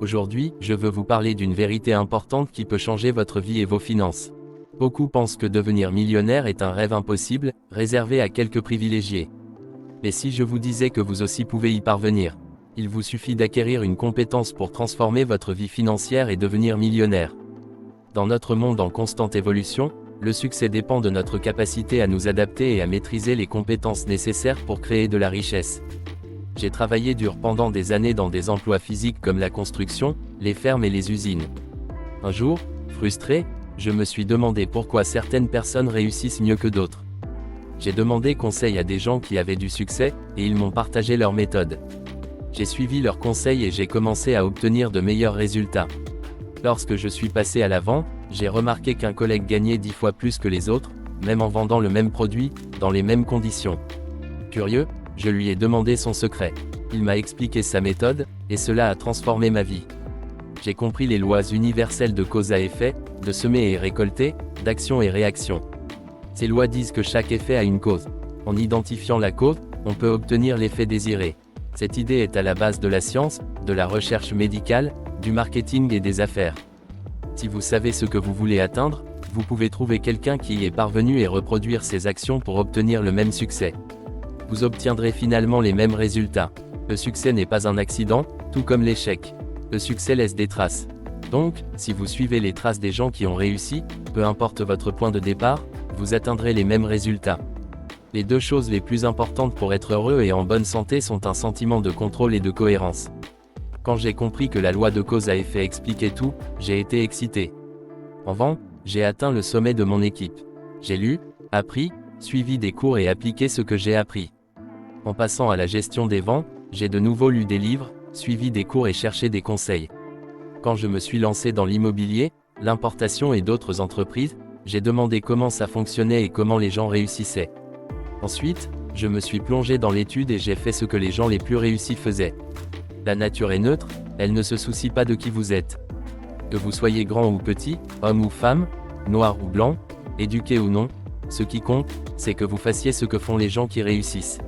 Aujourd'hui, je veux vous parler d'une vérité importante qui peut changer votre vie et vos finances. Beaucoup pensent que devenir millionnaire est un rêve impossible, réservé à quelques privilégiés. Mais si je vous disais que vous aussi pouvez y parvenir, il vous suffit d'acquérir une compétence pour transformer votre vie financière et devenir millionnaire. Dans notre monde en constante évolution, le succès dépend de notre capacité à nous adapter et à maîtriser les compétences nécessaires pour créer de la richesse. J'ai travaillé dur pendant des années dans des emplois physiques comme la construction, les fermes et les usines. Un jour, frustré, je me suis demandé pourquoi certaines personnes réussissent mieux que d'autres. J'ai demandé conseil à des gens qui avaient du succès, et ils m'ont partagé leurs méthodes. J'ai suivi leurs conseils et j'ai commencé à obtenir de meilleurs résultats. Lorsque je suis passé à l'avant, j'ai remarqué qu'un collègue gagnait 10 fois plus que les autres, même en vendant le même produit, dans les mêmes conditions. Curieux, je lui ai demandé son secret. Il m'a expliqué sa méthode, et cela a transformé ma vie. J'ai compris les lois universelles de cause à effet, de semer et récolter, d'action et réaction. Ces lois disent que chaque effet a une cause. En identifiant la cause, on peut obtenir l'effet désiré. Cette idée est à la base de la science, de la recherche médicale, du marketing et des affaires. Si vous savez ce que vous voulez atteindre, vous pouvez trouver quelqu'un qui y est parvenu et reproduire ses actions pour obtenir le même succès. Vous obtiendrez finalement les mêmes résultats. Le succès n'est pas un accident, tout comme l'échec. Le succès laisse des traces. Donc, si vous suivez les traces des gens qui ont réussi, peu importe votre point de départ, vous atteindrez les mêmes résultats. Les deux choses les plus importantes pour être heureux et en bonne santé sont un sentiment de contrôle et de cohérence. Quand j'ai compris que la loi de cause à effet expliquait tout, j'ai été excité. En vente, j'ai atteint le sommet de mon équipe. J'ai lu, appris, suivi des cours et appliqué ce que j'ai appris. En passant à la gestion des ventes, j'ai de nouveau lu des livres, suivi des cours et cherché des conseils. Quand je me suis lancé dans l'immobilier, l'importation et d'autres entreprises, j'ai demandé comment ça fonctionnait et comment les gens réussissaient. Ensuite, je me suis plongé dans l'étude et j'ai fait ce que les gens les plus réussis faisaient. La nature est neutre, elle ne se soucie pas de qui vous êtes. Que vous soyez grand ou petit, homme ou femme, noir ou blanc, éduqué ou non, ce qui compte, c'est que vous fassiez ce que font les gens qui réussissent.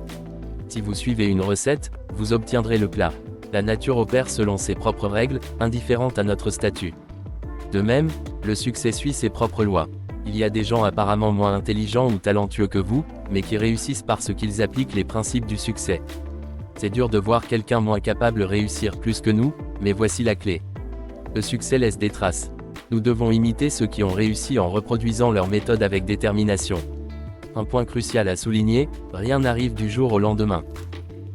Si vous suivez une recette, vous obtiendrez le plat. La nature opère selon ses propres règles, indifférentes à notre statut. De même, le succès suit ses propres lois. Il y a des gens apparemment moins intelligents ou talentueux que vous, mais qui réussissent parce qu'ils appliquent les principes du succès. C'est dur de voir quelqu'un moins capable réussir plus que nous, mais voici la clé. Le succès laisse des traces. Nous devons imiter ceux qui ont réussi en reproduisant leur méthode avec détermination. Un point crucial à souligner, rien n'arrive du jour au lendemain.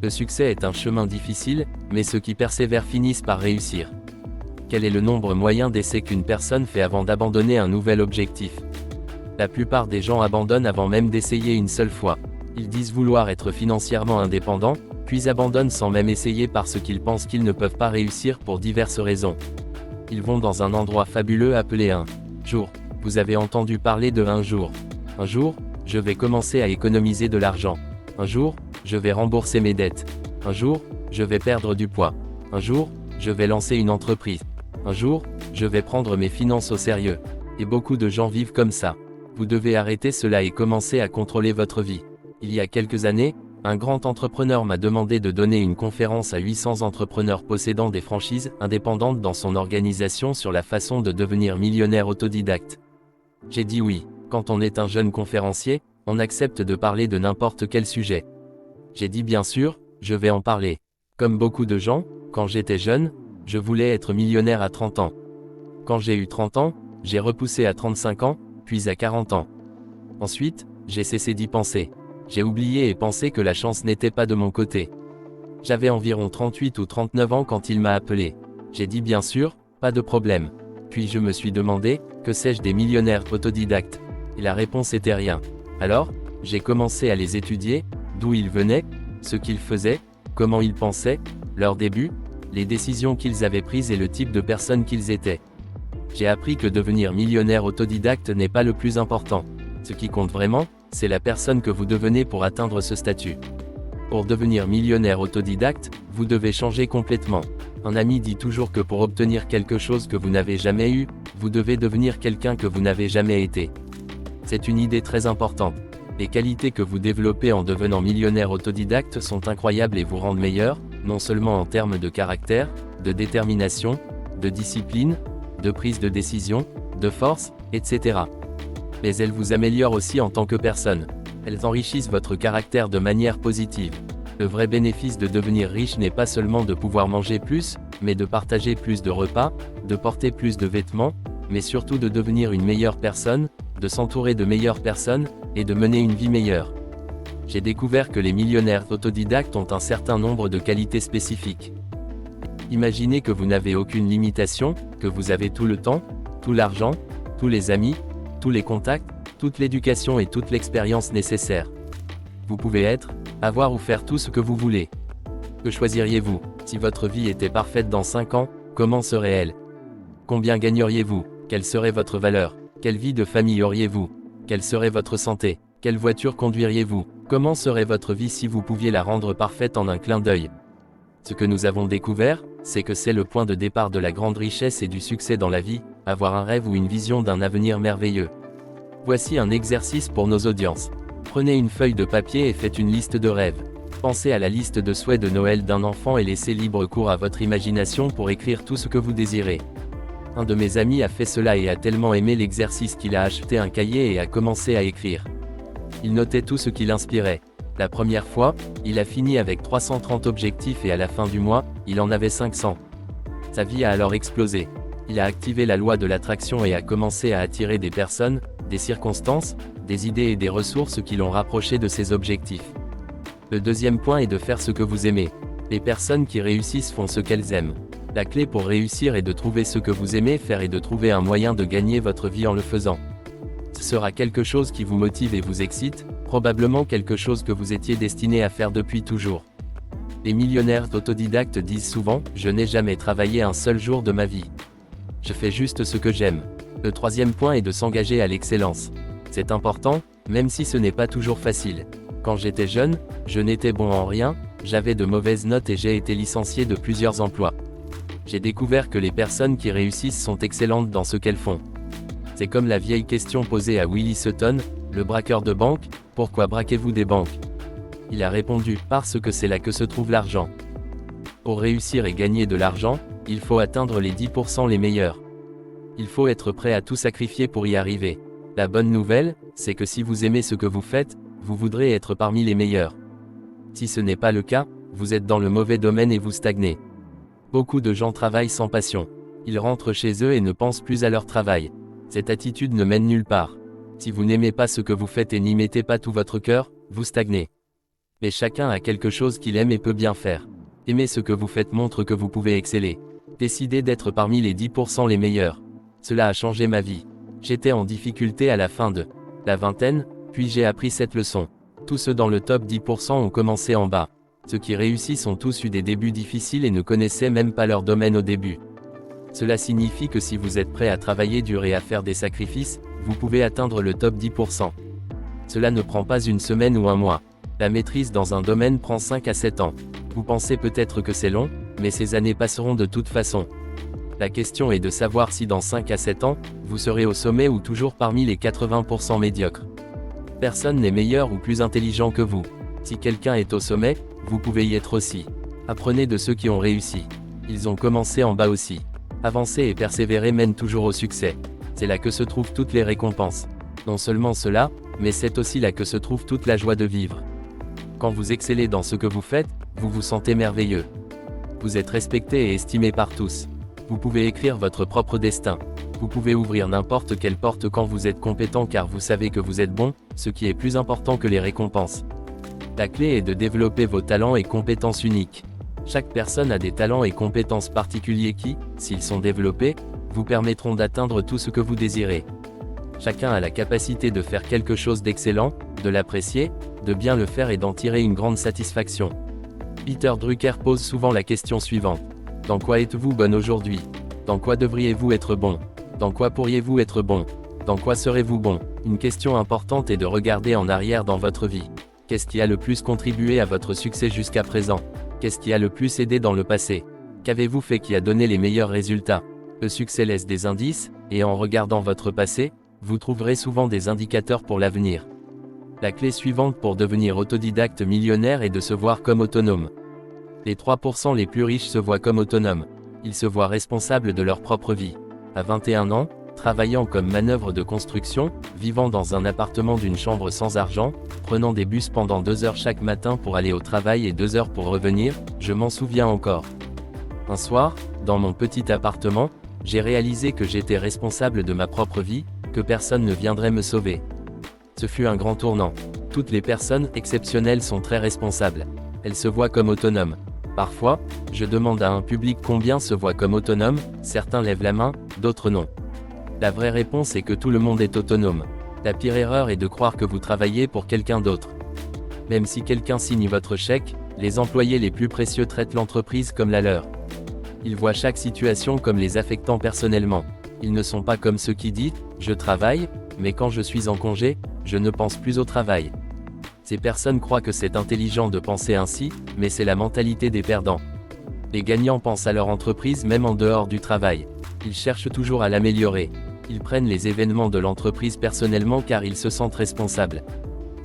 Le succès est un chemin difficile, mais ceux qui persévèrent finissent par réussir. Quel est le nombre moyen d'essais qu'une personne fait avant d'abandonner un nouvel objectif? La plupart des gens abandonnent avant même d'essayer une seule fois. Ils disent vouloir être financièrement indépendants, puis abandonnent sans même essayer parce qu'ils pensent qu'ils ne peuvent pas réussir pour diverses raisons. Ils vont dans un endroit fabuleux appelé un jour. Vous avez entendu parler de un jour. Un jour, je vais commencer à économiser de l'argent. Un jour, je vais rembourser mes dettes. Un jour, je vais perdre du poids. Un jour, je vais lancer une entreprise. Un jour, je vais prendre mes finances au sérieux. Et beaucoup de gens vivent comme ça. Vous devez arrêter cela et commencer à contrôler votre vie. Il y a quelques années, un grand entrepreneur m'a demandé de donner une conférence à 800 entrepreneurs possédant des franchises indépendantes dans son organisation sur la façon de devenir millionnaire autodidacte. J'ai dit oui. Quand on est un jeune conférencier, on accepte de parler de n'importe quel sujet. J'ai dit bien sûr, je vais en parler. Comme beaucoup de gens, quand j'étais jeune, je voulais être millionnaire à 30 ans. Quand j'ai eu 30 ans, j'ai repoussé à 35 ans, puis à 40 ans. Ensuite, j'ai cessé d'y penser. J'ai oublié et pensé que la chance n'était pas de mon côté. J'avais environ 38 ou 39 ans quand il m'a appelé. J'ai dit bien sûr, pas de problème. Puis je me suis demandé, que sais-je des millionnaires autodidactes? Et la réponse était rien. Alors, j'ai commencé à les étudier, d'où ils venaient, ce qu'ils faisaient, comment ils pensaient, leurs débuts, les décisions qu'ils avaient prises et le type de personne qu'ils étaient. J'ai appris que devenir millionnaire autodidacte n'est pas le plus important. Ce qui compte vraiment, c'est la personne que vous devenez pour atteindre ce statut. Pour devenir millionnaire autodidacte, vous devez changer complètement. Un ami dit toujours que pour obtenir quelque chose que vous n'avez jamais eu, vous devez devenir quelqu'un que vous n'avez jamais été. C'est une idée très importante. Les qualités que vous développez en devenant millionnaire autodidacte sont incroyables et vous rendent meilleur, non seulement en termes de caractère, de détermination, de discipline, de prise de décision, de force, etc. Mais elles vous améliorent aussi en tant que personne. Elles enrichissent votre caractère de manière positive. Le vrai bénéfice de devenir riche n'est pas seulement de pouvoir manger plus, mais de partager plus de repas, de porter plus de vêtements, mais surtout de devenir une meilleure personne, de s'entourer de meilleures personnes, et de mener une vie meilleure. J'ai découvert que les millionnaires autodidactes ont un certain nombre de qualités spécifiques. Imaginez que vous n'avez aucune limitation, que vous avez tout le temps, tout l'argent, tous les amis, tous les contacts, toute l'éducation et toute l'expérience nécessaires. Vous pouvez être, avoir ou faire tout ce que vous voulez. Que choisiriez-vous? Si votre vie était parfaite dans 5 ans, comment serait-elle? Combien gagneriez-vous? Quelle serait votre valeur? Quelle vie de famille auriez-vous? Quelle serait votre santé? Quelle voiture conduiriez-vous? Comment serait votre vie si vous pouviez la rendre parfaite en un clin d'œil? Ce que nous avons découvert, c'est que c'est le point de départ de la grande richesse et du succès dans la vie, avoir un rêve ou une vision d'un avenir merveilleux. Voici un exercice pour nos audiences. Prenez une feuille de papier et faites une liste de rêves. Pensez à la liste de souhaits de Noël d'un enfant et laissez libre cours à votre imagination pour écrire tout ce que vous désirez. Un de mes amis a fait cela et a tellement aimé l'exercice qu'il a acheté un cahier et a commencé à écrire. Il notait tout ce qui l'inspirait. La première fois, il a fini avec 330 objectifs et à la fin du mois, il en avait 500. Sa vie a alors explosé. Il a activé la loi de l'attraction et a commencé à attirer des personnes, des circonstances, des idées et des ressources qui l'ont rapproché de ses objectifs. Le deuxième point est de faire ce que vous aimez. Les personnes qui réussissent font ce qu'elles aiment. La clé pour réussir est de trouver ce que vous aimez faire et de trouver un moyen de gagner votre vie en le faisant. Ce sera quelque chose qui vous motive et vous excite, probablement quelque chose que vous étiez destiné à faire depuis toujours. Les millionnaires autodidactes disent souvent « Je n'ai jamais travaillé un seul jour de ma vie. Je fais juste ce que j'aime ». Le troisième point est de s'engager à l'excellence. C'est important, même si ce n'est pas toujours facile. Quand j'étais jeune, je n'étais bon en rien, j'avais de mauvaises notes et j'ai été licencié de plusieurs emplois. J'ai découvert que les personnes qui réussissent sont excellentes dans ce qu'elles font. C'est comme la vieille question posée à Willie Sutton, le braqueur de banque, « Pourquoi braquez-vous des banques ?» Il a répondu « Parce que c'est là que se trouve l'argent. » Pour réussir et gagner de l'argent, il faut atteindre les 10% les meilleurs. Il faut être prêt à tout sacrifier pour y arriver. La bonne nouvelle, c'est que si vous aimez ce que vous faites, vous voudrez être parmi les meilleurs. Si ce n'est pas le cas, vous êtes dans le mauvais domaine et vous stagnez. Beaucoup de gens travaillent sans passion. Ils rentrent chez eux et ne pensent plus à leur travail. Cette attitude ne mène nulle part. Si vous n'aimez pas ce que vous faites et n'y mettez pas tout votre cœur, vous stagnez. Mais chacun a quelque chose qu'il aime et peut bien faire. Aimer ce que vous faites montre que vous pouvez exceller. Décidez d'être parmi les 10% les meilleurs. Cela a changé ma vie. J'étais en difficulté à la fin de la vingtaine, puis j'ai appris cette leçon. Tous ceux dans le top 10% ont commencé en bas. Ceux qui réussissent ont tous eu des débuts difficiles et ne connaissaient même pas leur domaine au début. Cela signifie que si vous êtes prêt à travailler dur et à faire des sacrifices, vous pouvez atteindre le top 10%. Cela ne prend pas une semaine ou un mois. La maîtrise dans un domaine prend 5 à 7 ans. Vous pensez peut-être que c'est long, mais ces années passeront de toute façon. La question est de savoir si dans 5 à 7 ans, vous serez au sommet ou toujours parmi les 80% médiocres. Personne n'est meilleur ou plus intelligent que vous. Si quelqu'un est au sommet, vous pouvez y être aussi. Apprenez de ceux qui ont réussi. Ils ont commencé en bas aussi. Avancer et persévérer mène toujours au succès. C'est là que se trouvent toutes les récompenses. Non seulement cela, mais c'est aussi là que se trouve toute la joie de vivre. Quand vous excellez dans ce que vous faites, vous vous sentez merveilleux. Vous êtes respecté et estimé par tous. Vous pouvez écrire votre propre destin. Vous pouvez ouvrir n'importe quelle porte quand vous êtes compétent car vous savez que vous êtes bon, ce qui est plus important que les récompenses. La clé est de développer vos talents et compétences uniques. Chaque personne a des talents et compétences particuliers qui, s'ils sont développés, vous permettront d'atteindre tout ce que vous désirez. Chacun a la capacité de faire quelque chose d'excellent, de l'apprécier, de bien le faire et d'en tirer une grande satisfaction. Peter Drucker pose souvent la question suivante. Dans quoi êtes-vous bon aujourd'hui? Dans quoi devriez-vous être bon? Dans quoi pourriez-vous être bon? Dans quoi serez-vous bon? Une question importante est de regarder en arrière dans votre vie. Qu'est-ce qui a le plus contribué à votre succès jusqu'à présent? Qu'est-ce qui a le plus aidé dans le passé? Qu'avez-vous fait qui a donné les meilleurs résultats? Le succès laisse des indices, et en regardant votre passé, vous trouverez souvent des indicateurs pour l'avenir. La clé suivante pour devenir autodidacte millionnaire est de se voir comme autonome. Les 3% les plus riches se voient comme autonomes. Ils se voient responsables de leur propre vie. À 21 ans, travaillant comme manœuvre de construction, vivant dans un appartement d'une chambre sans argent, prenant des bus pendant 2 heures chaque matin pour aller au travail et 2 heures pour revenir, je m'en souviens encore. Un soir, dans mon petit appartement, j'ai réalisé que j'étais responsable de ma propre vie, que personne ne viendrait me sauver. Ce fut un grand tournant. Toutes les personnes exceptionnelles sont très responsables. Elles se voient comme autonomes. Parfois, je demande à un public combien se voient comme autonomes, certains lèvent la main, d'autres non. La vraie réponse est que tout le monde est autonome. La pire erreur est de croire que vous travaillez pour quelqu'un d'autre. Même si quelqu'un signe votre chèque, les employés les plus précieux traitent l'entreprise comme la leur. Ils voient chaque situation comme les affectant personnellement. Ils ne sont pas comme ceux qui disent « je travaille, mais quand je suis en congé, je ne pense plus au travail ». Ces personnes croient que c'est intelligent de penser ainsi, mais c'est la mentalité des perdants. Les gagnants pensent à leur entreprise même en dehors du travail. Ils cherchent toujours à l'améliorer. Ils prennent les événements de l'entreprise personnellement car ils se sentent responsables.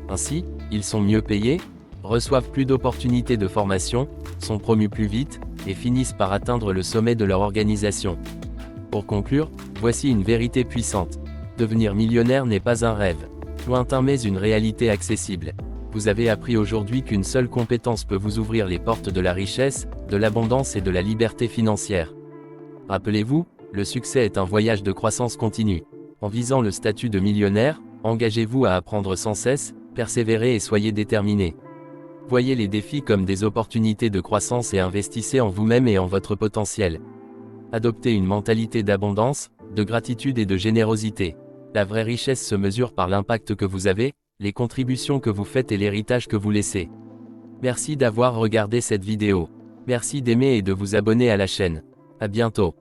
Ainsi, ils sont mieux payés, reçoivent plus d'opportunités de formation, sont promus plus vite, et finissent par atteindre le sommet de leur organisation. Pour conclure, voici une vérité puissante. Devenir millionnaire n'est pas un rêve lointain mais une réalité accessible. Vous avez appris aujourd'hui qu'une seule compétence peut vous ouvrir les portes de la richesse, de l'abondance et de la liberté financière. Rappelez-vous, le succès est un voyage de croissance continue. En visant le statut de millionnaire, engagez-vous à apprendre sans cesse, persévérez et soyez déterminés. Voyez les défis comme des opportunités de croissance et investissez en vous-même et en votre potentiel. Adoptez une mentalité d'abondance, de gratitude et de générosité. La vraie richesse se mesure par l'impact que vous avez, les contributions que vous faites et l'héritage que vous laissez. Merci d'avoir regardé cette vidéo. Merci d'aimer et de vous abonner à la chaîne. À bientôt.